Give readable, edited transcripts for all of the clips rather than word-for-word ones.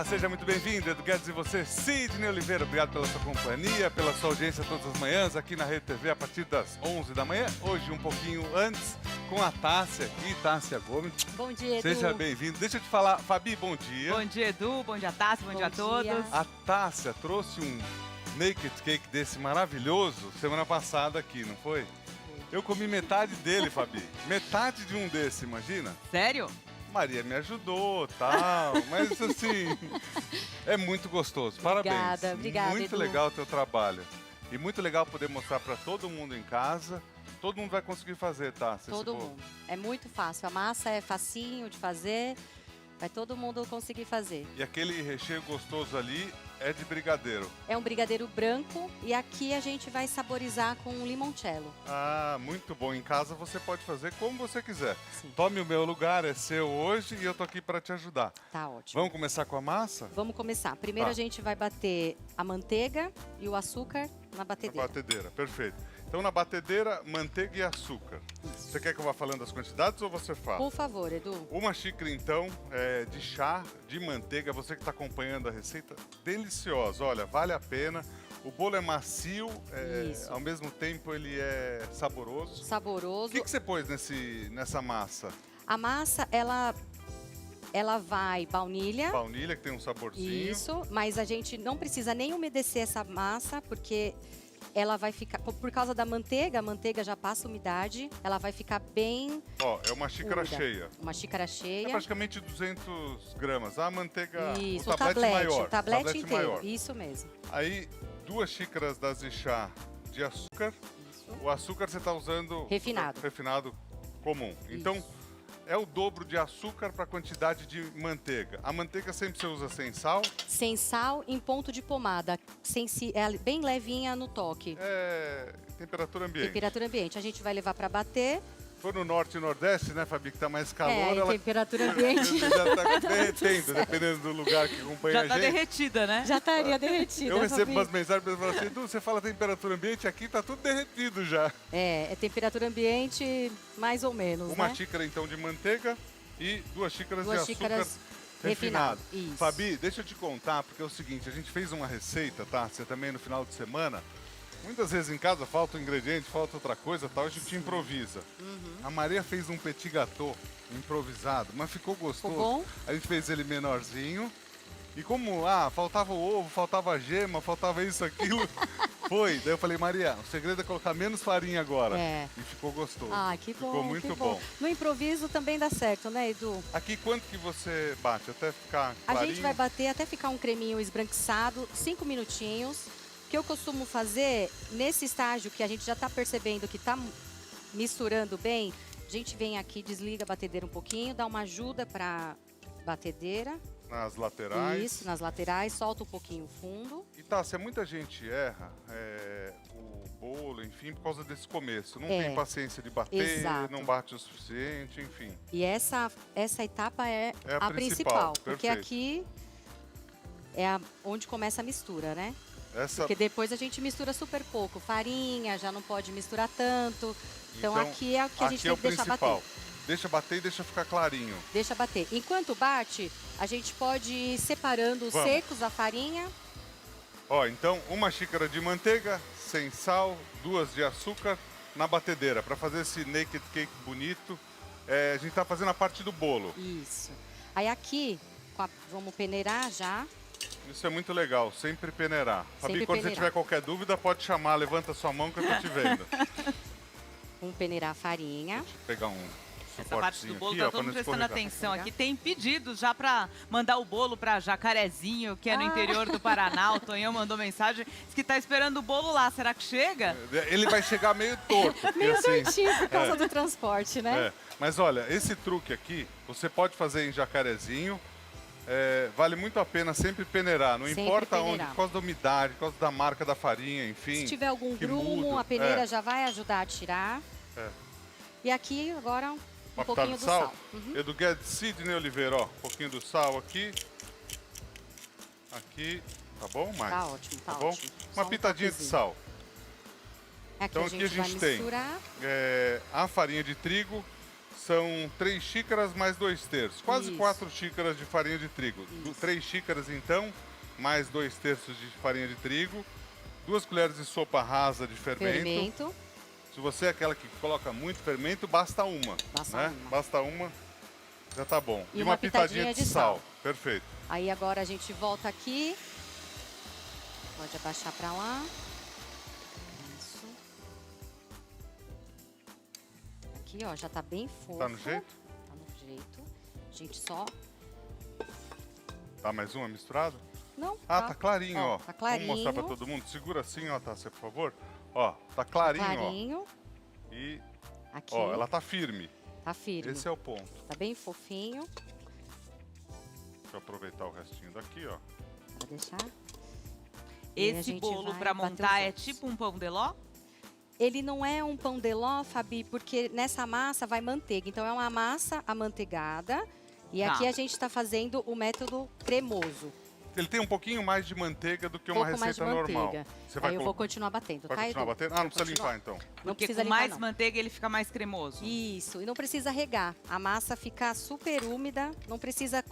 seja muito bem-vindo, Edu Guedes e você, Sidney Oliveira. Obrigado pela sua companhia, pela sua audiência todas as manhãs aqui na Rede TV a partir das 11 da manhã. Hoje um pouquinho antes, com a Tássia aqui, Tássia Gomes. Bom dia, Edu. Seja bem-vindo. Deixa eu te falar, Fabi, bom dia. Bom dia, Edu. Bom dia, Tássia. Bom dia a todos. A Tássia trouxe um naked cake desse maravilhoso semana passada aqui, não foi? Eu comi metade dele, Fabi. Metade de um desse, imagina? Sério? Maria me ajudou, tal, mas assim, é muito gostoso. Parabéns. Obrigada, muito Edu. legal o teu trabalho. E muito legal poder mostrar para todo mundo em casa. Todo mundo vai conseguir fazer, tá? Todo mundo. É muito fácil. A massa é facinho de fazer. Vai todo mundo conseguir fazer. E aquele recheio gostoso ali é de brigadeiro. É um brigadeiro branco e aqui a gente vai saborizar com limoncello. Ah, muito bom. Em casa você pode fazer como você quiser. Sim. Tome o meu lugar, é seu hoje e eu tô aqui para te ajudar. Tá ótimo. Vamos começar com a massa? Vamos começar. Primeiro Tá. a gente vai bater a manteiga e o açúcar na Na batedeira. batedeira, perfeito. Então na batedeira, manteiga e açúcar. Isso. Você quer que eu vá falando as quantidades ou você fala? Por favor, Edu. Uma xícara, então, de chá de manteiga. Você que está acompanhando a receita, deliciosa. Olha, vale a pena. O bolo é macio, Isso. ao mesmo tempo ele é saboroso. Saboroso. O que você pôs nessa massa? A massa, ela vai baunilha. Baunilha, que tem um saborzinho. Isso, mas a gente não precisa nem umedecer essa massa, porque ela vai ficar, por causa da manteiga, a manteiga já passa umidade, ela vai ficar bem Ó, é uma xícara úmida. cheia. Uma xícara É cheia. praticamente 200 gramas. A manteiga, Isso, o tablete maior. o tablete inteiro. maior. Isso mesmo. Aí, 2 xícaras de chá de açúcar. Isso. O açúcar você está usando... Refinado. Refinado comum. Então, Isso. é o dobro de açúcar para a quantidade de manteiga. A manteiga sempre você usa sem sal. Sem sal, em ponto de pomada, é bem levinha no toque. É temperatura ambiente. Temperatura ambiente. A gente vai levar para bater. Se for no norte e nordeste, né, Fabi, que tá mais calor, em ela temperatura ambiente. já tá derretendo, dependendo do lugar que acompanha Já a tá gente. derretida, né? Já estaria derretida. Eu recebo Fabi. umas mensagens e falam assim, Edu, você fala temperatura ambiente, aqui tá tudo derretido já. É temperatura ambiente mais ou menos, Uma né? xícara, então, de manteiga e 2 xícaras de 2 açúcar xícaras refinado. Isso. Fabi, deixa eu te contar, porque é o seguinte, a gente fez uma receita, tá? Você também no final de semana. Muitas vezes em casa falta um ingrediente, falta outra coisa, tal, a gente improvisa. A Maria fez um petit gâteau improvisado, mas ficou gostoso. Ficou bom? A gente fez ele menorzinho. E como faltava o ovo, faltava a gema, faltava isso, aquilo, foi. Daí eu falei, Maria, o segredo é colocar menos farinha agora. É. E ficou gostoso. Ah, que bom, Ficou muito que bom. No improviso também dá certo, né, Edu? Aqui, quanto que você bate? Até ficar A clarinho? gente vai bater até ficar um creminho esbranquiçado, 5 minutinhos. O que eu costumo fazer, nesse estágio que a gente já está percebendo que está misturando bem, a gente vem aqui, desliga a batedeira um pouquinho, dá uma ajuda para batedeira. Nas laterais. Isso, nas laterais, solta um pouquinho o fundo. E tá, se muita gente erra o bolo, enfim, por causa desse começo. Não É. tem paciência de bater, Exato. não bate o suficiente, enfim. E essa etapa é a a principal, porque perfeito. aqui onde começa a mistura, né? Essa, Porque depois a gente mistura super pouco. Farinha, já não pode misturar tanto. Então aqui é o que a gente tem é o que deixar principal. bater. Deixa bater e deixa ficar clarinho. Deixa bater. Enquanto bate, a gente pode ir separando os Vamos. secos da farinha. Ó, então, 1 xícara de manteiga, sem sal, 2 de açúcar na batedeira, para fazer esse naked cake bonito. A gente tá fazendo a parte do bolo. Isso. Aí aqui, vamos peneirar já. Isso é muito legal, sempre peneirar. Fabi, Sempre quando você peneirar. tiver qualquer dúvida, pode chamar, levanta sua mão que eu tô te vendo. Vamos peneirar a farinha. Deixa eu pegar um Essa parte do suportezinho bolo aqui, tá ó, todo pra não mundo prestando escorregar. atenção aqui. Tem pedidos já pra mandar o bolo pra Jacarezinho, que é no interior do Paraná. O Tonhão mandou mensagem, diz que tá esperando o bolo lá. Será que chega? Ele vai chegar meio torto. porque, Meio assim, tortinho por causa do transporte, né? Mas olha, esse truque aqui, você pode fazer em Jacarezinho. Vale muito a pena sempre peneirar. Não Sempre importa peneirar. onde, por causa da umidade, por causa da marca da farinha, enfim. Se tiver algum que grumo, muda. a peneira já vai ajudar a tirar. É. E aqui agora um Uma pouquinho pitada de do sal. sal. Uhum. Edu Guedes, Sidney Oliveira, ó. Um pouquinho do sal aqui. Aqui. Tá bom? Mais. Tá ótimo, tá bom? ótimo. Uma Só um pitadinha de toquezinho. sal. Aqui Então a aqui gente, a gente vai tem misturar. a farinha de trigo, são 3 xícaras mais 2/3. Quase Isso. 4 xícaras de farinha de trigo. Isso. 3 xícaras, então, mais 2/3 de farinha de trigo. 2 colheres de sopa rasa de Fermento. Se você é aquela que coloca muito fermento, basta uma. Basta né? uma. Basta uma, já tá bom. E uma pitadinha de sal. Perfeito. Aí agora a gente volta aqui. Pode abaixar pra lá. Isso. Aqui, ó, já tá bem fofo. Tá no jeito? Tá no jeito. A gente só... Tá mais uma misturada? Não, Ah, tá clarinho, ó. Tá clarinho. Vamos mostrar pra todo mundo. Segura assim, ó, Tássia, por favor. Ó, tá clarinho, Clarinho. ó. E, Aqui, ó, ela tá firme. tá firme. Esse é o ponto. Tá bem fofinho. Deixa eu aproveitar o restinho daqui, ó. Vou deixar. E a Esse gente bolo vai pra bater montar os é ovos. tipo um pão de ló? Ele não é um pão de ló, Fabi, porque nessa massa vai manteiga. Então é uma massa amanteigada. E Tá. aqui a gente tá fazendo o método cremoso. Ele tem um pouquinho mais de manteiga do que uma Pouco mais de receita normal. manteiga. Você vai, Aí eu vou continuar batendo, vai tá, continuar Edu? batendo? Ah, não Vou precisa continuar. limpar, então. Não Porque precisa com limpar, mais não. manteiga ele fica mais cremoso. Isso, e não precisa regar. A massa fica super úmida, não precisa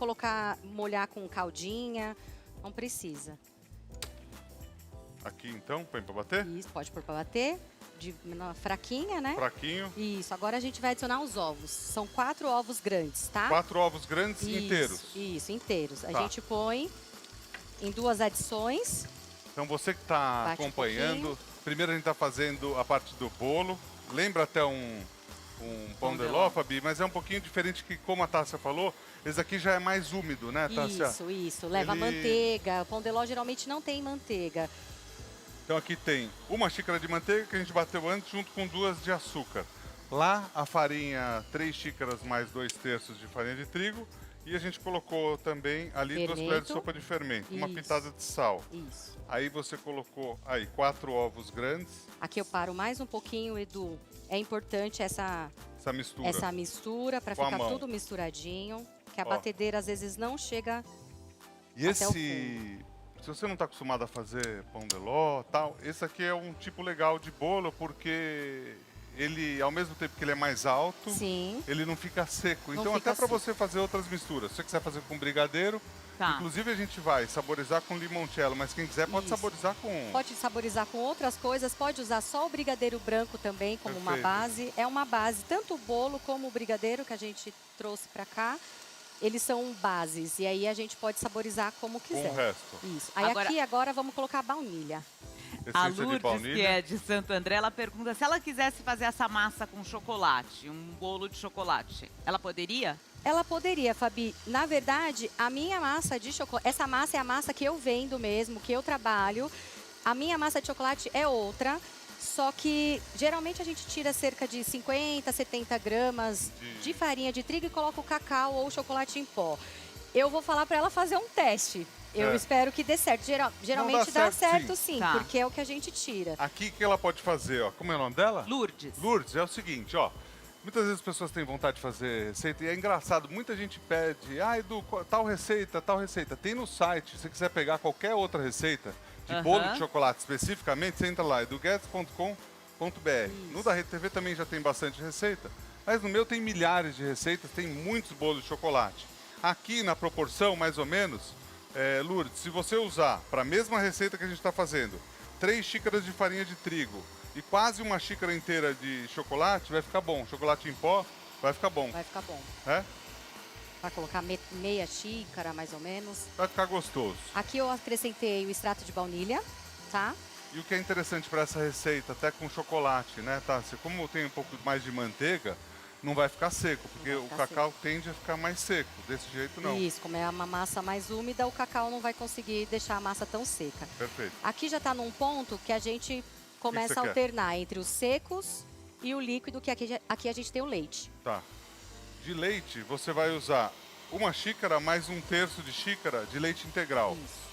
molhar com caldinha, não precisa. Aqui, então, põe pra bater? Isso, pode pôr pra bater, fraquinha, né? Fraquinho. Isso, agora a gente vai adicionar os ovos. São 4 ovos grandes, tá? 4 ovos grandes Isso, inteiros. Isso, inteiros. A Tá. gente põe em 2 adições. Então você que está Bate um acompanhando, pouquinho. primeiro a gente está fazendo a parte do bolo. Lembra até um pão de ló, Fabi, mas é um pouquinho diferente que, como a Tássia falou, esse aqui já é mais úmido, né, Tássia? Isso. Leva Ele- manteiga. O pão de ló geralmente não tem manteiga. Então aqui tem 1 xícara de manteiga que a gente bateu antes junto com 2 de açúcar. Lá a farinha, 3 xícaras mais 2/3 de farinha de trigo. E a gente colocou também ali 2 Fermento. colheres de sopa de fermento, uma Isso. pitada de sal. Isso. Aí você colocou aí 4 ovos grandes, Aqui eu paro mais um pouquinho, Edu. É importante essa essa mistura. mistura para Com a ficar mão. tudo misturadinho. Que a Ó. batedeira às vezes não chega. E até o se você não está acostumado a fazer pão de ló, tal, esse aqui é um tipo legal de bolo porque ele, ao mesmo tempo que ele é mais alto, Sim. ele não fica seco. Não Então fica até para seco. você fazer outras misturas. Se você quiser fazer com brigadeiro, Tá. inclusive a gente vai saborizar com limoncello, mas quem quiser pode Isso. saborizar com Pode saborizar com outras coisas, pode usar só o brigadeiro branco também como uma Perfeito. base. É uma base, tanto o bolo como o brigadeiro que a gente trouxe para cá, eles são bases. E aí a gente pode saborizar como com quiser. o resto. Isso. Aí Agora- aqui agora vamos colocar a baunilha. A Essência de Lourdes, baunilha. que é de Santo André, ela pergunta se ela quisesse fazer essa massa com chocolate, um bolo de chocolate, ela poderia? Ela poderia, Fabi. Na verdade, a minha massa de chocolate, essa massa é a massa que eu vendo mesmo, que eu trabalho. A minha massa de chocolate é outra, só que geralmente a gente tira cerca de 50, 70 gramas de farinha de trigo e coloca o cacau ou o chocolate em pó. Eu vou falar para ela fazer um teste. Eu É. espero que dê certo. Geralmente dá dá certo, certo, sim, Tá. porque é o que a gente tira. Aqui o que ela pode fazer, ó. Como é o nome dela? Lourdes. Lourdes, é o seguinte, ó. Muitas vezes as pessoas têm vontade de fazer receita e é engraçado, muita gente pede, Edu, tal receita, tal receita. Tem no site, se você quiser pegar qualquer outra receita de Aham. bolo de chocolate especificamente, você entra lá, eduguedes.com.br. No da Rede TV também já tem bastante receita, mas no meu tem milhares de receitas, tem muitos bolos de chocolate. Aqui na proporção, mais ou menos, Lourdes, se você usar para a mesma receita que a gente está fazendo, 3 xícaras de farinha de trigo e quase 1 xícara inteira de chocolate, vai ficar bom. Chocolate em pó, vai ficar bom. Vai ficar bom. Né? Vai colocar meia xícara, mais ou menos. Vai ficar gostoso. Aqui eu acrescentei o extrato de baunilha, tá? E o que é interessante para essa receita, até com chocolate, né, Tássia? Como tem um pouco mais de manteiga, não vai ficar seco, porque Não vai o ficar cacau tende a ficar mais seco. Desse jeito, não. Isso, como é uma massa mais úmida, o cacau não vai conseguir deixar a massa tão seca. Perfeito. Aqui já está num ponto que a gente começa você a quer? alternar entre os secos e o líquido, que aqui a gente tem o leite. Tá. De leite, você vai usar 1 xícara mais 1/3 de xícara de leite integral. Isso.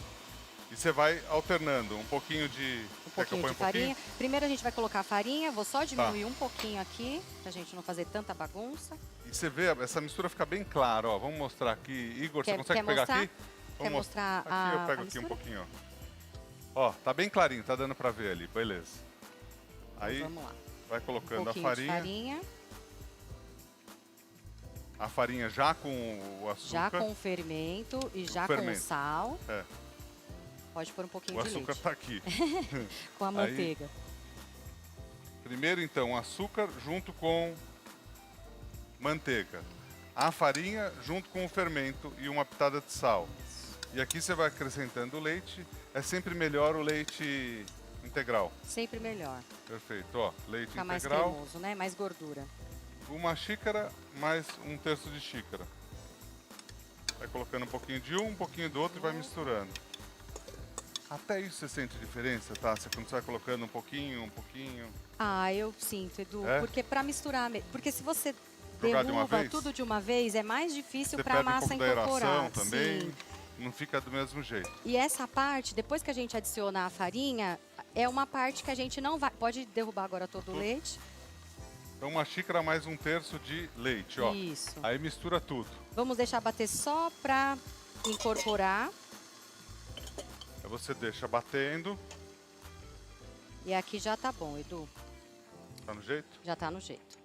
E você vai alternando um pouquinho de... Um Quer que eu pouquinho ponha de farinha. Primeiro a gente vai colocar a farinha, vou só diminuir um pouquinho aqui, pra gente não fazer tanta bagunça. E você vê, essa mistura fica bem clara, ó. Vamos mostrar aqui. Igor, você Quer- consegue quer pegar mostrar? aqui? Quer Vamos mostrar Aqui a eu pego aqui um mistura? pouquinho, ó. Ó, tá bem clarinho, tá dando pra ver ali, beleza. Aí Vamos lá. vai Um colocando a pouquinho de farinha. farinha. a farinha já com o açúcar. Já com o fermento e já com o fermento. sal. É. Pode pôr um pouquinho O de açúcar leite. tá aqui. Com a Aí- manteiga. Primeiro, então, açúcar junto com manteiga. A farinha junto com o fermento e uma pitada de sal. E aqui você vai acrescentando o leite. É sempre melhor o leite integral. Sempre melhor. Perfeito. Ó, leite Fica mais integral. cremoso, né? Mais gordura. Uma xícara mais um terço de xícara. Vai colocando um pouquinho de um pouquinho do outro e vai misturando. Até isso você sente diferença, tá? Você quando você vai colocando um pouquinho. Ah, eu sinto, Edu. É? Porque pra misturar... Porque se você Jogar de uma derruba vez? tudo de uma vez, é mais difícil Você pra perde um massa pouco da incorporar. aeração também. Sim. Não fica do mesmo jeito. E essa parte, depois que a gente adiciona a farinha, é uma parte que a gente não vai... Pode derrubar agora todo o leite. Então uma xícara mais um terço de leite, ó. Isso. Aí mistura tudo. Vamos deixar bater só pra incorporar. Aí você deixa batendo. E aqui já tá bom, Edu. Tá no jeito? Já tá no jeito.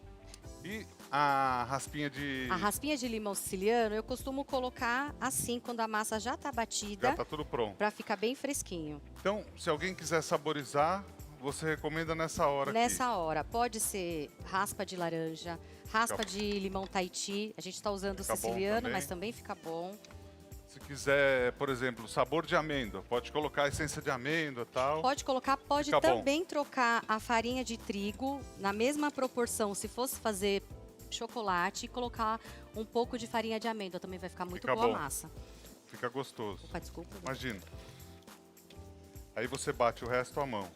E a raspinha de... A raspinha de limão siciliano eu costumo colocar assim, quando a massa já tá batida, Já tá tudo pronto. pra ficar bem fresquinho. Então, se alguém quiser saborizar, você recomenda nessa hora Nessa hora, pode ser raspa de laranja, raspa Fica- de limão Tahiti. A gente tá usando o Fica bom siciliano, também. mas também fica bom. aqui. Se quiser, por exemplo, sabor de amêndoa, pode colocar a essência de amêndoa e tal. Pode colocar, pode Fica bom. também trocar a farinha de trigo na mesma proporção, se fosse fazer chocolate, e colocar um pouco de farinha de amêndoa, também vai ficar muito Fica boa bom. a massa. Fica gostoso. Opa, desculpa. Imagina. Aí você bate o resto à mão.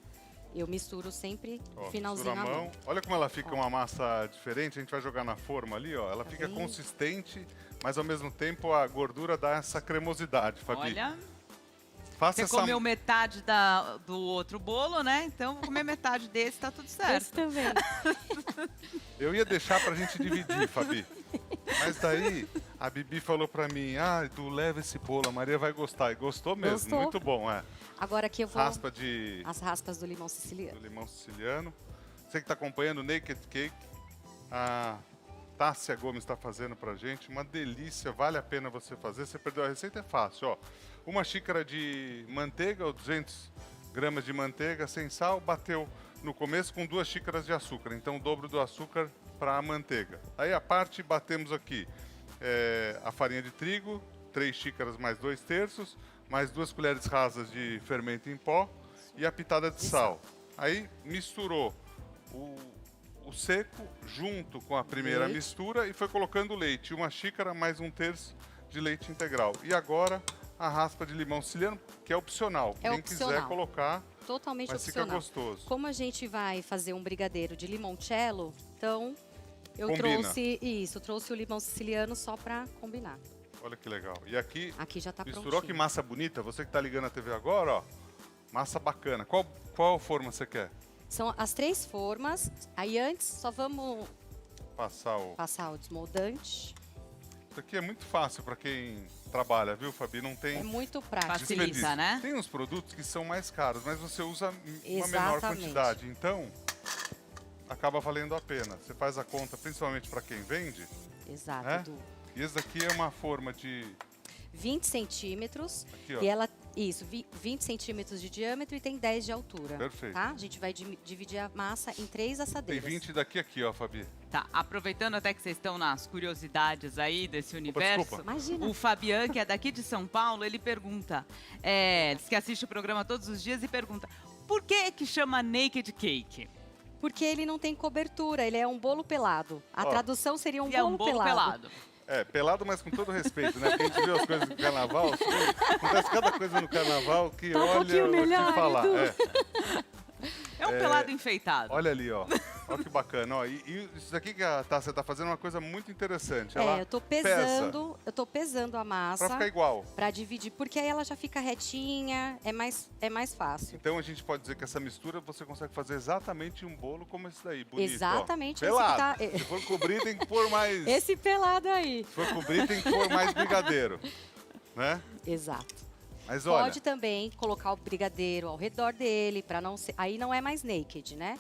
Eu misturo sempre Ó, o finalzinho mistura à a mão. Olha como ela fica uma massa diferente. A gente vai jogar na forma ali, ó. Ela fica bem? consistente, mas ao mesmo tempo a gordura dá essa cremosidade, Fabi. Olha, Faça você essa... comeu metade do outro bolo, né? Então, vou comer metade desse, tá tudo Esse certo. também. Eu ia deixar pra gente dividir, Fabi. Mas daí a Bibi falou pra mim, Edu, leva esse bolo, a Maria vai gostar. E gostou mesmo, Gostou. muito bom, é. Agora aqui eu vou... Raspa de As raspas do limão siciliano. do limão siciliano. Você que tá acompanhando o Naked Cake, a Tássia Gomes está fazendo pra gente. Uma delícia, vale a pena você fazer. Você perdeu a receita, é fácil, ó. Uma xícara de manteiga, ou 200 gramas de manteiga sem sal, bateu no começo com 2 xícaras de açúcar. Então, o dobro do açúcar para a manteiga. Aí, a parte, batemos aqui a farinha de trigo, 3 xícaras mais 2 terços, mais 2 colheres rasas de fermento em pó e a pitada de sal. Aí, misturou o seco junto com a primeira Leite. mistura e foi colocando o leite. 1 xícara mais 1 terço de leite integral. E agora, a raspa de limão siciliano, que é opcional. É Quem quiser opcional. colocar, Totalmente mas fica opcional. gostoso. Como a gente vai fazer um brigadeiro de limoncello, então eu Combina. trouxe o limão siciliano só pra combinar. Olha que legal. E aqui, Aqui já tá misturou prontinho. que massa bonita. Você que tá ligando a TV agora, ó. Massa bacana. Qual forma você quer? São as 3 formas. Aí antes só vamos Passar o... passar o desmoldante. Isso aqui é muito fácil para quem trabalha, viu, Fabi? Não tem É muito prático. Facilita, desperdício. né? Tem uns produtos que são mais caros, mas você usa uma menor Exatamente. quantidade. Então, acaba valendo a pena. Você faz a conta, principalmente para quem vende. Exato, É? Edu. E esse daqui é uma forma de... 20 centímetros. Aqui, ó. E ela, 20 centímetros de diâmetro e tem 10 de altura. Perfeito. Tá? A gente vai dividir a massa em 3 Tem assadeiras. 20 daqui aqui, ó, Fabi. Tá, aproveitando até que vocês estão nas curiosidades aí desse universo, desculpa. Imagina. o Fabian, que é daqui de São Paulo, ele pergunta, diz que assiste o programa todos os dias e pergunta, por que chama Naked Cake? Porque ele não tem cobertura, ele é um bolo pelado. A Ó. tradução seria um E é bolo, um bolo pelado. É, pelado, mas com todo respeito, né? Porque a gente vê as coisas do carnaval, acontece cada coisa no carnaval que, Tá um olha, pouquinho eu vou melhor, te falar. Edu. É um pelado enfeitado. Olha ali, ó. Olha que bacana, ó. E isso daqui que a Tássia tá fazendo é uma coisa muito interessante. Ela eu tô pesa pesando a massa pra ficar igual. pra dividir, porque aí ela já fica retinha, é mais fácil. Então a gente pode dizer que essa mistura você consegue fazer exatamente um bolo como esse daí, bonito, Exatamente ó. esse que Pelado. tá- Se for cobrir, tem que pôr mais... Esse pelado aí. Se for cobrir, tem que pôr mais brigadeiro, né? Exato. Mas olha, Pode também colocar o brigadeiro ao redor dele, para não ser... Aí não é mais naked, né?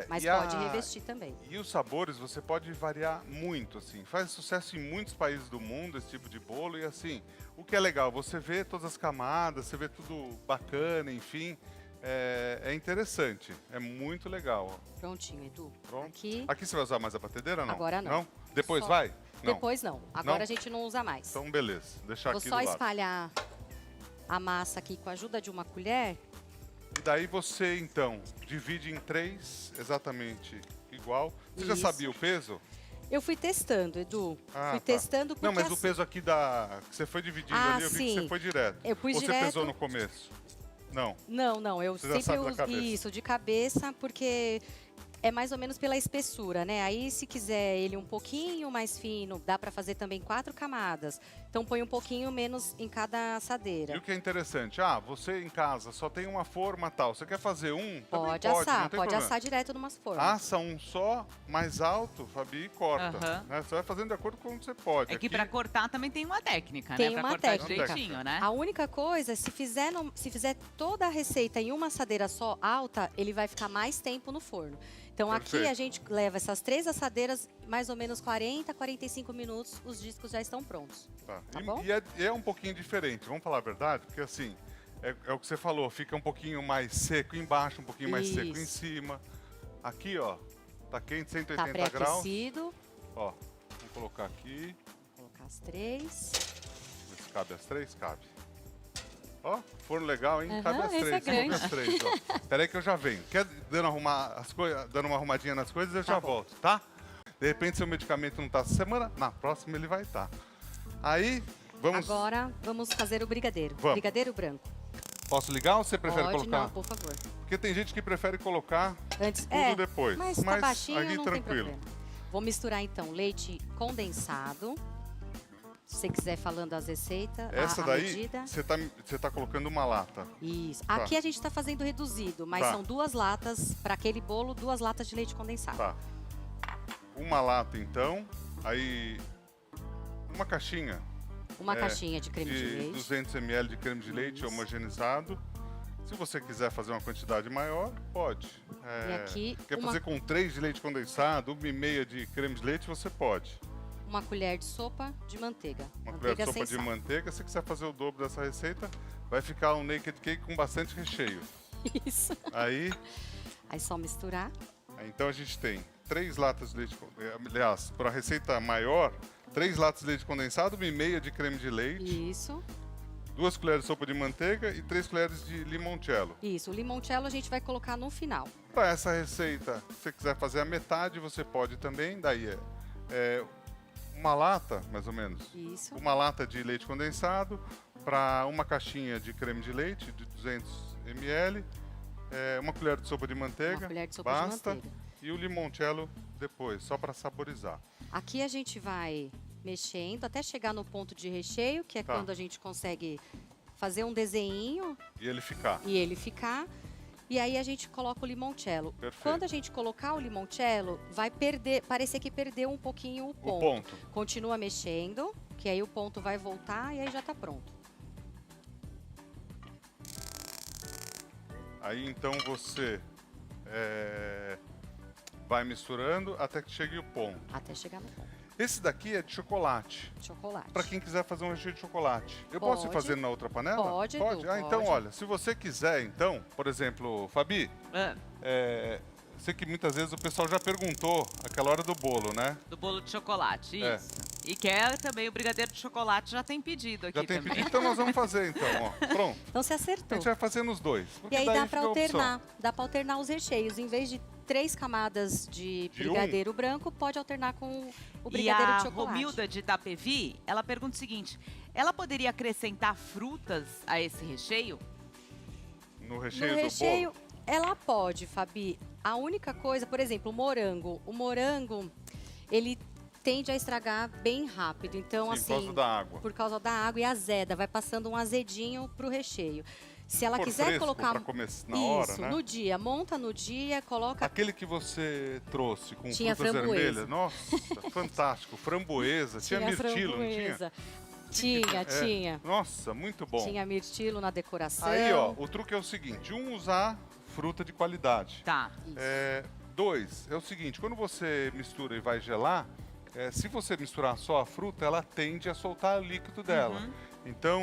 Mas e pode revestir também. E os sabores você pode variar muito, assim. Faz sucesso em muitos países do mundo esse tipo de bolo e assim, o que é legal, você vê todas as camadas, você vê tudo bacana, enfim, é interessante, é muito legal. Ó. Prontinho, Edu. Pronto. Aqui, Aqui você vai usar mais a batedeira, não? Agora não. Não? Depois Só- vai? Não. depois não. Agora Não? a gente não usa mais. Então beleza, deixar Vou aqui só do lado. espalhar a massa aqui com a ajuda de uma colher. E daí você, então, divide em 3, exatamente igual. Você já Isso. sabia o peso? Eu fui testando, Edu. Ah, Fui tá. testando porque Não, mas o assim, peso aqui que você foi dividindo Ah, ali, eu vi que sim. você foi direto. eu pus Ou direto. você pesou no começo? Não. Não, eu Você já sempre sabe da uso cabeça. isso de cabeça, porque é mais ou menos pela espessura, né? Aí, se quiser ele um pouquinho mais fino, dá para fazer também 4 camadas. Então, põe um pouquinho menos em cada E assadeira. o que é interessante, você em casa só tem uma forma tal, você quer fazer um? Pode Também assar, não tem pode problema. assar direto numas formas. Assa um só, mais alto, Fabi, e corta. Aham. Né? Você vai fazendo de acordo com como você pode. É que Aqui, pra cortar também tem uma técnica, Tem né? Pra uma cortar técnica. direitinho, né? A única coisa, se fizer toda a receita em uma assadeira só alta, ele vai ficar mais tempo no forno. Então aqui Perfeito. a gente leva essas 3 assadeiras, mais ou menos 40, 45 minutos, os discos já estão prontos. Tá. Tá bom? E é um pouquinho diferente, vamos falar a verdade, porque assim, é o que você falou, fica um pouquinho mais seco embaixo, um pouquinho mais seco em Isso. cima. Aqui, ó, tá quente, Tá 180 graus. pré-aquecido. Ó, vamos colocar aqui, Vou colocar as 3. ver se cabe as 3, cabe. Ó, forno legal, hein? Aham, Cabe as esse 3, é grande. cabe as 3, ó. Peraí que eu já venho. Quer dando uma arrumadinha nas coisas, eu Tá já bom. volto, tá? De repente, seu medicamento não tá essa semana, na próxima ele vai estar. Aí, vamos... Agora vamos fazer o brigadeiro. Vamos. Brigadeiro branco. Posso ligar ou você prefere Pode, colocar? não, por favor. Porque tem gente que prefere colocar Antes, tudo depois. mas tá baixinho, aí não tranquilo. tem problema. Vou misturar então leite condensado. Se você quiser falando as receitas, Essa a daí, medida. você tá colocando uma lata. Isso. Tá. Aqui a gente está fazendo reduzido, mas Tá. são 2 latas para aquele bolo, 2 latas de leite condensado. Tá. Uma lata, então. Aí, uma caixinha Uma É, caixinha de creme de de leite. 200 ml de creme de leite Isso. homogeneizado. Se você quiser fazer uma quantidade maior, pode. E aqui, Quer uma, fazer com 3 de leite condensado, 1,5 de creme de leite, você pode. uma colher de sopa de manteiga. Uma colher de manteiga sopa sem de sal. manteiga. Se você quiser fazer o dobro dessa receita, vai ficar um naked cake com bastante recheio. Isso. Aí, Aí só misturar. então a gente tem 3 latas de leite condensado. Aliás, para a receita maior, 3 latas de leite condensado, 1,5 de creme de leite, Isso. 2 colheres de sopa de manteiga e 3 colheres de limoncello. Isso. O limoncello a gente vai colocar no final. Para essa receita, se você quiser fazer a metade, você pode também. Daí é uma lata, mais ou menos. Isso. Uma lata de leite condensado para uma caixinha de creme de leite de 200 ml, uma colher de sopa de manteiga, Uma colher de sopa basta, de manteiga. e o limoncello depois, só para saborizar. Aqui a gente vai mexendo até chegar no ponto de recheio, que é Tá. quando a gente consegue fazer um desenho E ele ficar. e ele ficar. E aí a gente coloca o limoncello. Perfeito. Quando a gente colocar o limoncello, vai parecer que perdeu um pouquinho o O ponto. ponto. Continua mexendo, que aí o ponto vai voltar e aí já tá pronto. Aí então você vai misturando até que chegue o ponto. Até chegar no ponto. Esse daqui é de chocolate. Chocolate. Para quem quiser fazer um recheio de chocolate. Eu posso ir Pode. fazendo na outra panela? Pode, Edu, Pode? Ah, então pode. olha, se você quiser, então, por exemplo, Fabi, Ah, sei que muitas vezes o pessoal já perguntou aquela hora do bolo, né? do bolo de chocolate, É. isso. E quer também o brigadeiro de chocolate, já tem pedido aqui Já tem também. pedido, então nós vamos fazer então, ó. Pronto. Então você A acertou. gente vai fazendo os dois. porque E aí daí dá fica para a opção. alternar. Dá para alternar os recheios. Em vez de 3 camadas de De um? brigadeiro branco, pode alternar com o E brigadeiro a de chocolate. Romilda de Itapevi, ela pergunta o seguinte: ela poderia acrescentar frutas a esse recheio? No recheio No do recheio, bolo. ela pode, Fabi. A única coisa, por exemplo, o morango. O morango, ele tende a estragar bem rápido. Então, Sim, assim, por causa da água. por causa da água e azeda, vai passando um azedinho pro recheio. Se ela For quiser fresco colocar pra comer na hora, isso né? no dia, monta no dia, coloca. Aquele que você trouxe com Tinha frutas framboesa. vermelhas, nossa, fantástico. Framboesa, tinha mirtilo, não tinha? framboesa. Tinha. Nossa, muito bom. Tinha mirtilo na decoração. Aí, ó, o truque é o seguinte, usar fruta de qualidade. Tá. Isso. 2, é o seguinte, quando você mistura e vai gelar, se você misturar só a fruta, ela tende a soltar o líquido dela. Então,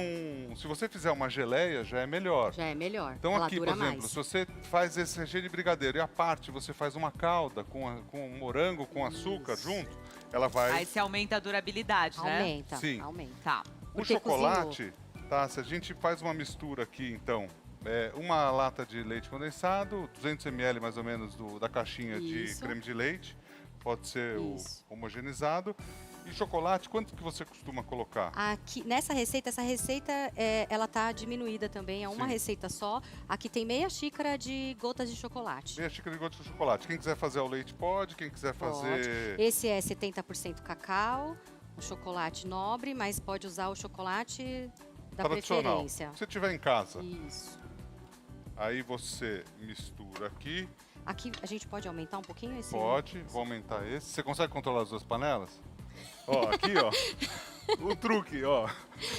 se você fizer uma geleia, já é melhor. Já é melhor. Então Ela aqui, por dura exemplo, mais. se você faz esse recheio de brigadeiro e a parte você faz uma calda com morango, com açúcar junto, ela vai... Aí você aumenta a durabilidade, né? Aumenta, Sim. aumenta. Tá. O Porque chocolate, tá? Se a gente faz uma mistura aqui, então, uma lata de leite condensado, 200 ml mais ou menos da caixinha de Isso. creme de leite, pode ser Isso. o homogeneizado. E chocolate, quanto que você costuma colocar? Aqui, essa receita, ela tá diminuída também, é uma Sim. receita só. Aqui tem meia xícara de gotas de chocolate. Meia xícara de gotas de chocolate. Quem quiser fazer ao leite pode, quem quiser fazer... Esse é 70% cacau, o chocolate nobre, mas pode usar o chocolate da tradicional. preferência. Se você tiver em casa, Isso. aí você mistura aqui. Aqui a gente pode aumentar um pouquinho esse? Pode, vou aumentar esse. Você consegue controlar as duas panelas? Ó, aqui, ó. O truque, ó.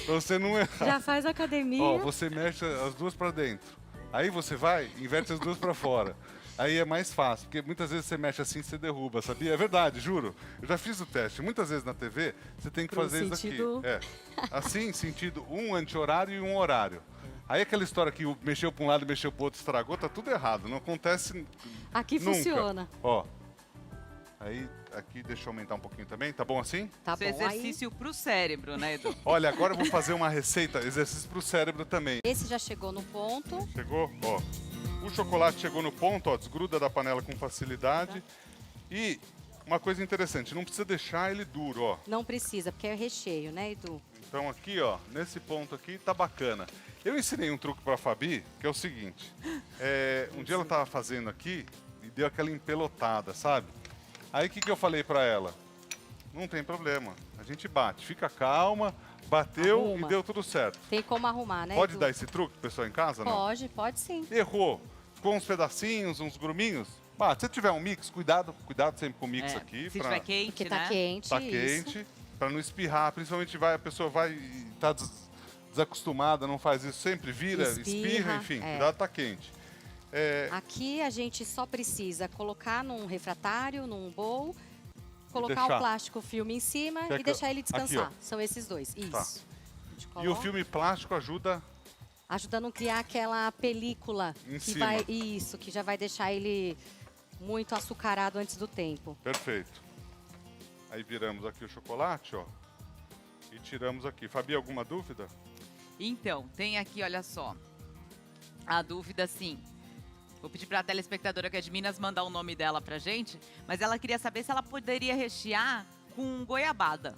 Pra você não errar. Já faz academia. Ó, você mexe as duas pra dentro. Aí você vai, inverte as duas pra fora. Aí é mais fácil, porque muitas vezes você mexe assim e você derruba, sabia? É verdade, juro. Eu já fiz o teste. Muitas vezes na TV, você tem que Pro fazer sentido- isso aqui. Assim, sentido um anti-horário e um horário. Aí aquela história que mexeu pra um lado e mexeu pro outro, estragou, tá tudo errado. Não acontece Aqui nunca. funciona. Ó. Aí, aqui, deixa eu aumentar um pouquinho também. Tá bom assim? Tá Isso é bom. Aí, exercício pro cérebro, né, Edu? Olha, agora eu vou fazer uma receita, exercício pro cérebro também. esse já chegou no ponto. Chegou? Ó. O chocolate chegou no ponto, ó, desgruda da panela com facilidade. E uma coisa interessante, não precisa deixar ele duro, ó. Não precisa, porque é recheio, né, Edu? Então aqui, ó, nesse ponto aqui tá bacana. Eu ensinei um truque pra Fabi, que é o seguinte. Um dia ela tava fazendo aqui e deu aquela empelotada, sabe? Aí o que eu falei pra ela? Não tem problema, a gente bate, fica calma, bateu Arruma. e deu tudo certo. Tem como arrumar, né, Pode Edu? dar esse truque pro pessoal em casa, não? Pode sim. Errou, ficou uns pedacinhos, uns gruminhos. Ah, se tiver um mix, cuidado sempre com o mix É, aqui. se tiver quente, Porque né? tá quente. Tá isso. quente, para não espirrar. Principalmente a pessoa vai e tá desacostumada, não faz isso sempre, vira, espirra, enfim, cuidado, tá quente. Aqui a gente só precisa colocar num refratário, num bowl, colocar deixar. um plástico filme em cima Quer e que eu- deixar ele aqui, descansar. ó. São esses dois. Isso. Tá. A gente E o coloca, filme plástico ajuda ajuda a não criar aquela película Em que cima. vai. Isso, que já vai deixar ele muito açucarado antes do tempo. perfeito. Aí viramos aqui o chocolate, ó. E tiramos aqui. Fabi, alguma dúvida? Então, tem aqui, olha só. A dúvida, sim. Vou pedir pra telespectadora que é de Minas mandar o nome dela pra gente. Mas ela queria saber se ela poderia rechear com goiabada.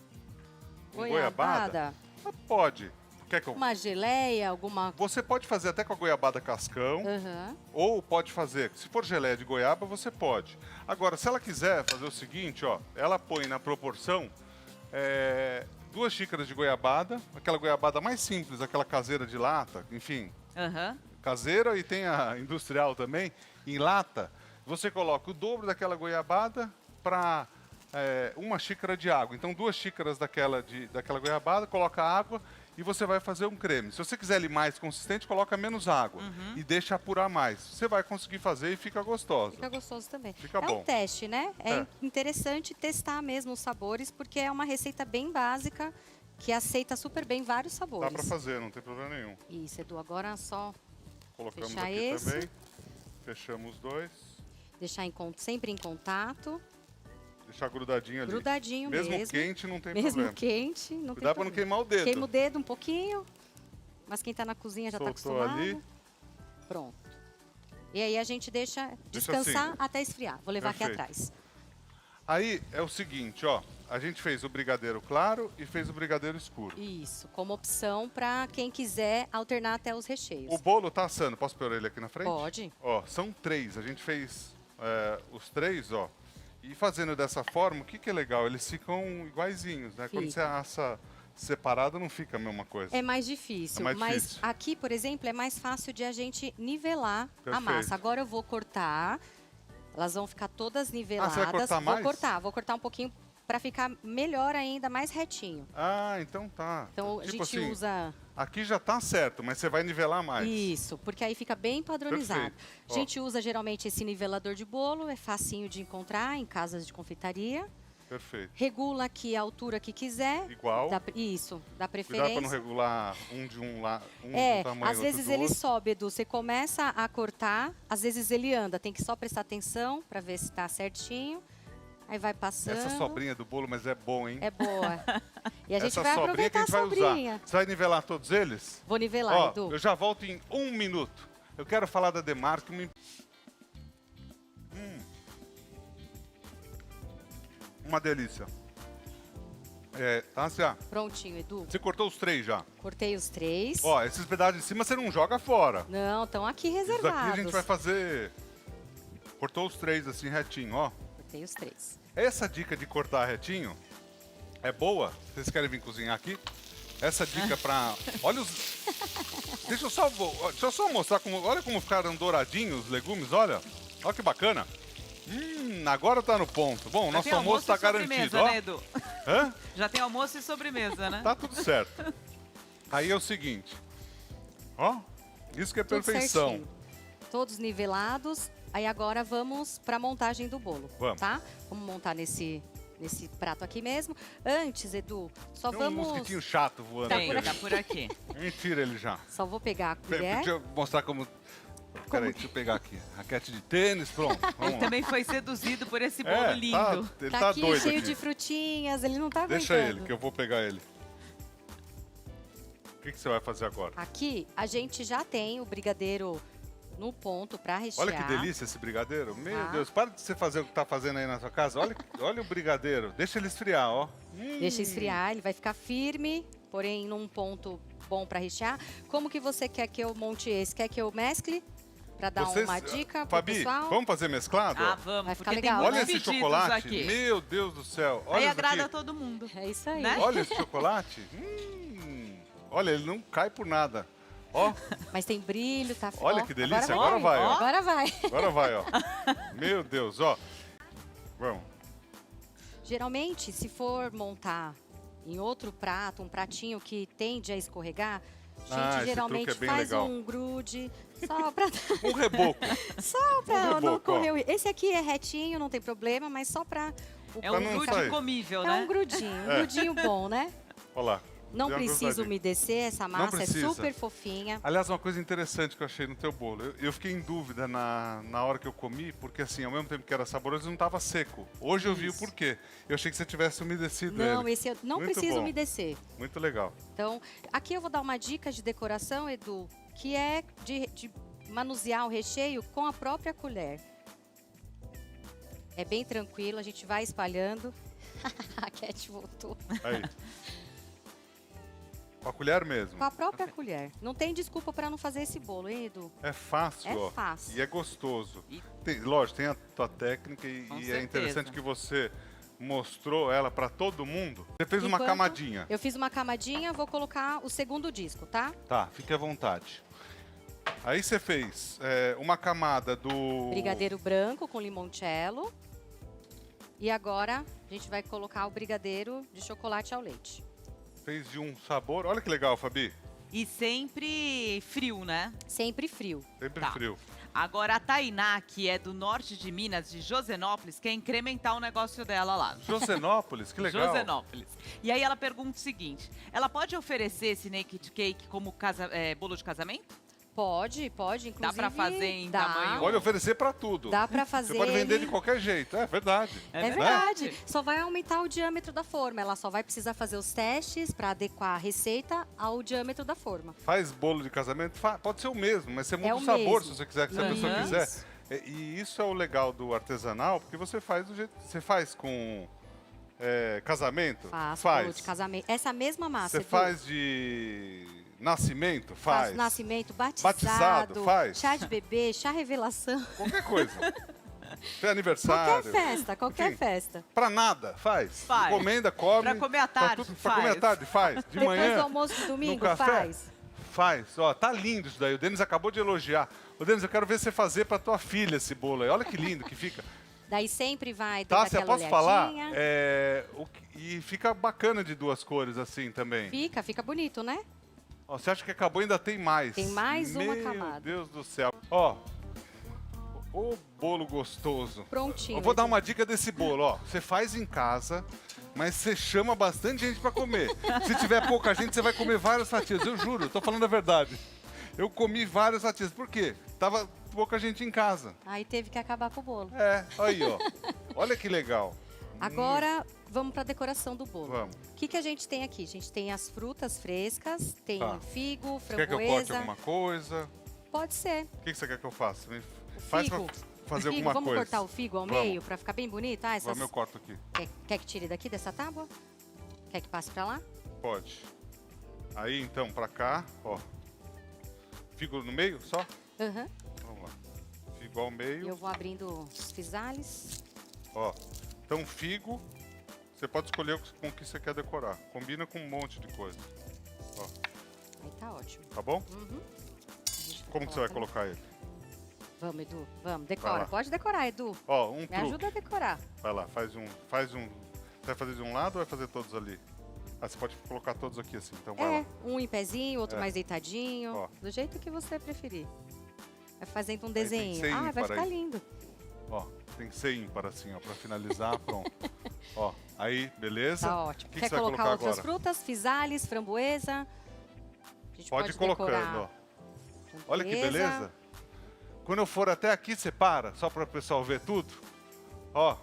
Com goiabada? Ah, pode. Quer que eu... Uma geleia, alguma. Você pode fazer até com a goiabada cascão. Aham. Ou pode fazer, se for geleia de goiaba, você pode. Agora, se ela quiser fazer o seguinte, ó, ela põe na proporção 2 xícaras de goiabada, aquela goiabada mais simples, aquela caseira de lata, enfim, Aham. caseira e tem a industrial também, em lata. Você coloca o dobro daquela goiabada para 1 xícara de água. Então, 2 xícaras daquela goiabada, coloca água e você vai fazer um creme. Se você quiser ele mais consistente, coloca menos água e deixa apurar mais. Você vai conseguir fazer e fica gostosa. Fica gostoso também. Fica é bom. um teste, né? É É. interessante testar mesmo os sabores, porque é uma receita bem básica que aceita super bem vários Dá sabores. para fazer, não tem problema nenhum. Isso, Edu. Agora é só Colocamos Fechar aqui esse. também. Fechamos 2. deixar sempre em contato. Deixar grudadinho ali. Grudadinho mesmo. mesmo. quente, não tem Mesmo problema. quente, não Cuidado tem para não problema. queimar o dedo. Queima o dedo um pouquinho, mas quem tá na cozinha já tá Soltou acostumado. ali. Pronto. E aí a gente deixa Deixa descansar assim. até esfriar. Vou levar Perfeito. aqui atrás. Aí é o seguinte, ó. A gente fez o brigadeiro claro e fez o brigadeiro escuro. Isso, como opção para quem quiser alternar até os recheios. O bolo tá assando. Posso pôr ele aqui na frente? Pode. Ó, são 3. A gente fez os 3, ó. E fazendo dessa forma, o que é legal? Eles ficam iguaizinhos, né? Quando você Fica. assa separado, não fica a mesma coisa. É mais difícil, É mais mas difícil. aqui, por exemplo, é mais fácil de a gente nivelar a Perfeito. massa. Agora eu vou cortar, elas vão ficar todas niveladas. cortar mais? Vou cortar um pouquinho para ficar melhor ainda, mais retinho. Ah, então tá. Então, a Tipo gente assim, usa... aqui já tá certo, mas você vai nivelar mais. Isso, porque aí fica bem padronizado. Perfeito. A gente usa geralmente esse nivelador de bolo, é facinho de encontrar em casas de confeitaria. Perfeito. Regula aqui a altura que quiser. Igual. Isso, dá Cuidado preferência. para não regular um de um tamanho, Às outro vezes do ele outro. sobe, Edu. Você começa a cortar, às vezes ele anda. Tem que só prestar atenção para ver se está certinho. Aí vai passando. Essa sobrinha do bolo, mas é bom, hein? É boa. E a gente Essa vai sobrinha que a aproveitar gente a vai sobrinha. usar. Você vai nivelar todos eles? Vou nivelar, Ó, Edu. eu já volto em 1 minuto. Eu quero falar da Demarque. Uma delícia. Tássia, Prontinho, Edu. você cortou os 3 já. Cortei os 3. Ó, esses pedaços de cima você não joga fora. Não, estão aqui Isso reservados. daqui a gente vai fazer... Cortou os 3 assim, retinho, ó. Cortei os 3. Essa dica de cortar retinho é boa. Vocês querem vir cozinhar aqui? Essa dica pra... Olha os... Deixa eu só mostrar como... Olha como ficaram douradinhos os legumes, olha. Olha que bacana. Agora tá no ponto. Bom, Já nosso tem almoço tá e sobremesa, garantido, ó. né, Edu? Hã? Já tem almoço e sobremesa, né? Tá tudo certo. Aí é o seguinte. Ó, isso que é Tudo perfeição. certinho. Todos nivelados. Aí agora vamos para a montagem do bolo, Vamos. tá? Vamos montar nesse prato aqui mesmo. Antes, Edu, só Tem vamos... um mosquitinho chato voando Tem, aqui. tá por aqui. Mentira ele já. Só vou pegar a colher. Deixa eu mostrar como... Peraí, deixa eu pegar aqui. Raquete de tênis, pronto. Ele Vamos lá. também foi seduzido por esse bolo lindo. Ele Tá tá aqui doido cheio aqui. de frutinhas, ele não tá Deixa aguentando. ele, que eu vou pegar ele. O que você vai fazer agora? Aqui a gente já tem o brigadeiro no ponto para rechear. Olha que delícia esse brigadeiro. Meu Tá. Deus, para de você fazer o que tá fazendo aí na sua casa. Olha o brigadeiro. Deixa ele esfriar, ó. Deixa esfriar, ele vai ficar firme, porém num ponto bom para rechear. Como que você quer que eu monte esse? Quer que eu mescle? Para dar uma dica pro Fabi, pessoal? vamos fazer mesclado? Ah, vamos, Vai ficar porque tem legal, muitos Olha esse pedidos chocolate. aqui. Meu Deus do céu. Olha Aí isso agrada a aqui. todo mundo. É isso aí. Né? Olha esse chocolate. Olha, ele não cai por nada. Ó, Mas tem brilho, tá? olha ó, que delícia. Agora Agora vai, ó. Agora vai. Agora vai, ó. Meu Deus, ó. Vamos. Geralmente, se for montar em outro prato, um pratinho que tende a escorregar, a gente Ah, esse geralmente truque é bem faz legal. um grude só para Um reboco. não reboco, correr. Esse aqui é retinho, não tem problema, mas só para É Pra um não grude sair. comível, é né? um grudinho bom, né? Olha lá. Não Deu uma precisa grudadinha. umedecer, essa massa é precisa. super fofinha. Aliás, uma coisa interessante que eu achei no teu bolo. Eu fiquei em dúvida na hora que eu comi, porque assim, ao mesmo tempo que era saboroso, não estava seco. Hoje eu vi o Isso. porquê. Eu achei que você tivesse umedecido Não, ele. esse eu não Muito precisa bom. umedecer. Muito legal. Então, aqui eu vou dar uma dica de decoração, Edu, que é de manusear o recheio com a própria colher. É bem tranquilo, a gente vai espalhando. A Cat voltou. Aí. Com a colher mesmo. Com a própria colher. Não tem desculpa para não fazer esse bolo, hein, Edu? É fácil, É ó. fácil. E é gostoso. E- Lógico, tem a tua técnica e Com é certeza. interessante que você mostrou ela para todo mundo. Você fez uma Enquanto camadinha. Eu fiz uma camadinha, vou colocar o segundo disco, tá? Tá, fique à vontade. Aí você fez uma camada do... Brigadeiro branco com limoncello. E agora a gente vai colocar o brigadeiro de chocolate ao leite. Fez de um sabor. Olha que legal, Fabi. E sempre frio, né? Sempre frio. Sempre Tá. frio. Agora a Tainá, que é do norte de Minas, de Josenópolis, quer incrementar o negócio dela lá. Josenópolis, que legal. Josenópolis. E aí ela pergunta o seguinte: ela pode oferecer esse naked cake como bolo de casamento? Pode, inclusive. Dá pra fazer em dá, tamanho- Pode oferecer para tudo. Dá pra fazer. Você pode vender ele- de qualquer jeito. É verdade. É verdade. Só vai aumentar o diâmetro da forma. Ela só vai precisar fazer os testes para adequar a receita ao diâmetro da forma. Faz bolo de casamento? Pode ser o mesmo, mas você muda É o o sabor mesmo. se você quiser, se a Uhum. pessoa Isso. quiser. E isso é o legal do artesanal, porque você faz do jeito. Você faz com casamento? Faz Faz. bolo de casamento. Essa mesma massa. Você Edu, faz de nascimento? faz Faz. nascimento, Batizado, faz. chá de bebê, chá revelação. Qualquer coisa. Tem aniversário. Qualquer Enfim. festa. Pra nada, faz. Faz. Encomenda, come. Pra comer à faz tarde, Pra comer à faz. tarde, faz. De Depois do manhã, almoço de domingo, café? faz. faz. Ó, tá lindo isso daí. O Denis acabou de elogiar. Ô, Denis, eu quero ver você fazer pra tua filha esse bolo aí. Olha que lindo que fica. Daí sempre vai dando Tássia, aquela posso falar? olhadinha. E fica bacana de duas cores assim também. Fica bonito, né? Ó, você acha que acabou? Ainda tem mais. Tem mais uma camada. Meu Deus do céu. Ó, o bolo gostoso. Prontinho. Eu vou dar Edu. uma dica desse bolo, ó. Você faz em casa, mas você chama bastante gente pra comer. Se tiver pouca gente, você vai comer várias fatias. Eu juro, tô falando a verdade. Eu comi várias fatias. Por quê? Tava pouca gente em casa. Aí teve que acabar com o bolo. Aí, ó. Olha que legal. Agora, vamos para a decoração do bolo. Vamos. O que a gente tem aqui? A gente tem as frutas frescas, tem Tá. figo, Você quer que eu corte framboesa. alguma coisa? Pode ser. O que você quer que eu faça? Me O faz pra figo. fazer O figo, alguma vamos coisa. cortar o figo ao Vamos. meio para ficar bem bonito? Ah, essas... Vamos, eu corto aqui. Quer que tire daqui dessa tábua? Quer que passe para lá? Pode. Aí, então, pra cá, ó. Figo no meio, só? Aham. Vamos lá. Figo ao E meio, eu vou abrindo os fisales. ó. Então, figo, você pode escolher com o que você quer decorar. Combina com um monte de coisa. Aí tá ótimo. Tá bom? Uhum. A gente Como que você vai colocar ali. colocar ele? Vamos, Edu. Vamos, Vai decora. lá. Pode decorar, Edu. Ó, Me ajuda a decorar. Vai lá, faz um. Você vai fazer de um lado ou vai fazer todos ali? Ah, você pode colocar todos aqui assim, então vai É, lá. um em pezinho, outro É. mais deitadinho. Ó. Do jeito que você preferir. Vai fazendo um tem que desenho. ser Ah, vai ímpar ficar aí. lindo. Ó, tem que ser ímpar assim, ó, pra finalizar, pronto. Ó, aí, beleza? Tá ótimo. O que Quer você vai colocar colocar outras agora? frutas? Fisales, framboesa. A gente Pode ir colocando, decorar ó. Olha que framboesa. beleza. Quando eu for até aqui, você para, só para o pessoal ver tudo. Ó.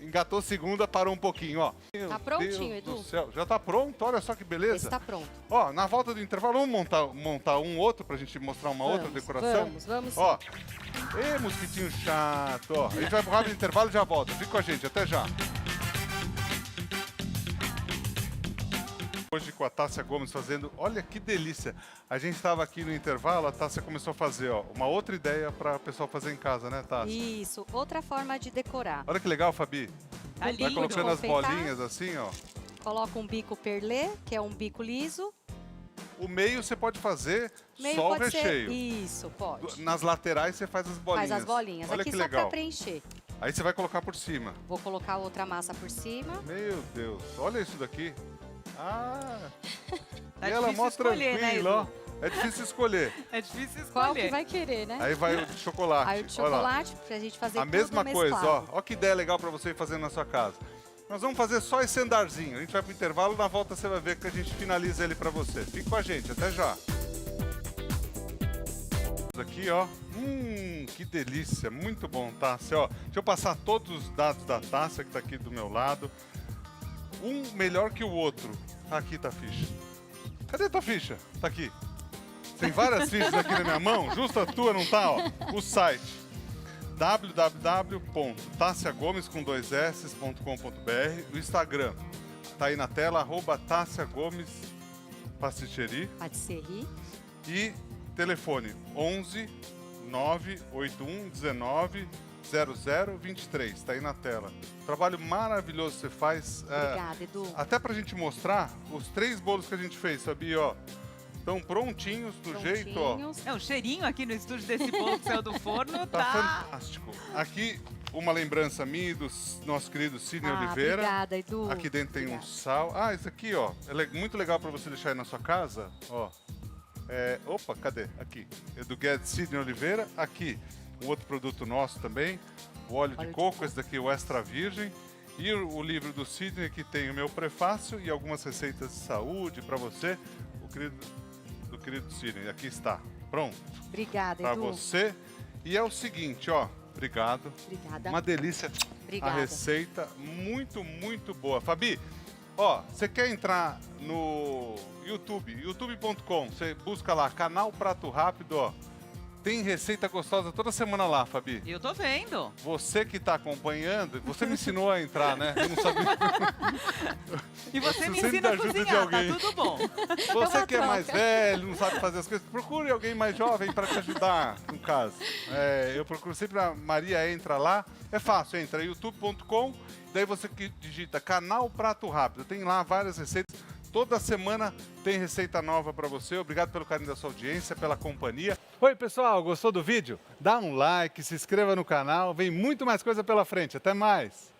Engatou segunda, parou um pouquinho, ó. Meu Tá prontinho, Deus Edu? do céu. Já tá pronto? Olha só que beleza. Esse tá pronto. Ó, na volta do intervalo, vamos montar um outro pra gente mostrar uma outra decoração? Vamos sim. Ó. Ê, mosquitinho chato, ó. A gente vai pro rápido intervalo e já volta. Fica com a gente, até já. Hoje com a Tássia Gomes fazendo, olha que delícia. A gente estava aqui no intervalo, a Tássia começou a fazer, ó, uma outra ideia para o pessoal fazer em casa, né, Tássia? Isso, outra forma de decorar. Olha que legal, Fabi. Tá Vai lindo. colocando as Confeitar. bolinhas assim, ó. Coloca um bico perlê, que é um bico liso. O meio você pode fazer Meio só o pode recheio. ser. Isso, pode. Nas laterais você faz as bolinhas. Faz as bolinhas. Olha Aqui que só legal. para preencher. Aí você vai colocar por cima. Vou colocar outra massa por cima. Meu Deus, olha isso daqui. Ah, Tá e ela difícil mó escolher, né, tranquila, ó. Edu? É difícil escolher. É difícil escolher. Qual que vai querer, né? Aí vai o de chocolate. Aí o de olha lá. chocolate, pra gente fazer A tudo mesma coisa, ó. mesclado. Ó que ideia legal pra você ir fazendo na sua casa. Nós vamos fazer só esse andarzinho. A gente vai pro intervalo, na volta você vai ver que a gente finaliza ele pra você. Fique com a gente, até já. Aqui, ó. Que delícia, muito bom, Tássia. Ó, deixa eu passar todos os dados da Tássia que tá aqui do meu lado. Um melhor que o outro. Aqui tá a ficha. Cadê a tua ficha? Tá aqui. Tem várias fichas aqui na minha mão. Justo a tua, não tá? Ó. O site www.tassiagomes.com.br. O Instagram tá aí na tela, @TassiaGomesPasticcerie. Patisserie. E telefone 11 981 19 0023. Tá aí na tela. Trabalho maravilhoso que você faz. Obrigada, Edu. Até pra gente mostrar os 3 bolos que a gente fez, sabia, ó. Estão prontinhos do jeito, ó. Prontinhos. É, o cheirinho aqui no estúdio desse bolo que saiu do forno Tá fantástico. Aqui, uma lembrança minha e do nosso querido Sidney Oliveira. Obrigada, Edu. Aqui dentro tem um Obrigada. sal. Ah, isso aqui, ó. Muito legal pra você deixar aí na sua casa, ó. Opa, cadê? Aqui. É do Guedes Sidney Oliveira. Aqui, um outro produto nosso também. O óleo de coco, esse daqui é o extra virgem. E o livro do Sidney, que tem o meu prefácio e algumas receitas de saúde pra você. Do querido Sidney. Aqui está. Pronto. Obrigada, Pra Edu. você. E é o seguinte, ó. Obrigado. Obrigada. Uma delícia Obrigada. a receita. Muito, muito boa. Fabi, ó, você quer entrar no YouTube, youtube.com, você busca lá, canal Prato Rápido, ó. Tem receita gostosa toda semana lá, Fabi. Eu tô vendo. Você que tá acompanhando, você me ensinou a entrar, né? Eu não sabia. E você me Sempre ensina a ajuda de cozinhar, tá alguém. tudo bom. Você que é mais velho, não sabe fazer as coisas, procure alguém mais jovem para te ajudar, no caso. Eu procuro sempre a Maria, entra lá. É fácil, entra youtube.com, daí você que digita canal Prato Rápido. Tem lá várias receitas, Toda semana tem receita nova para você. Obrigado pelo carinho da sua audiência, pela companhia. Oi, pessoal, gostou do vídeo? Dá um like, se inscreva no canal. Vem muito mais coisa pela frente. Até mais!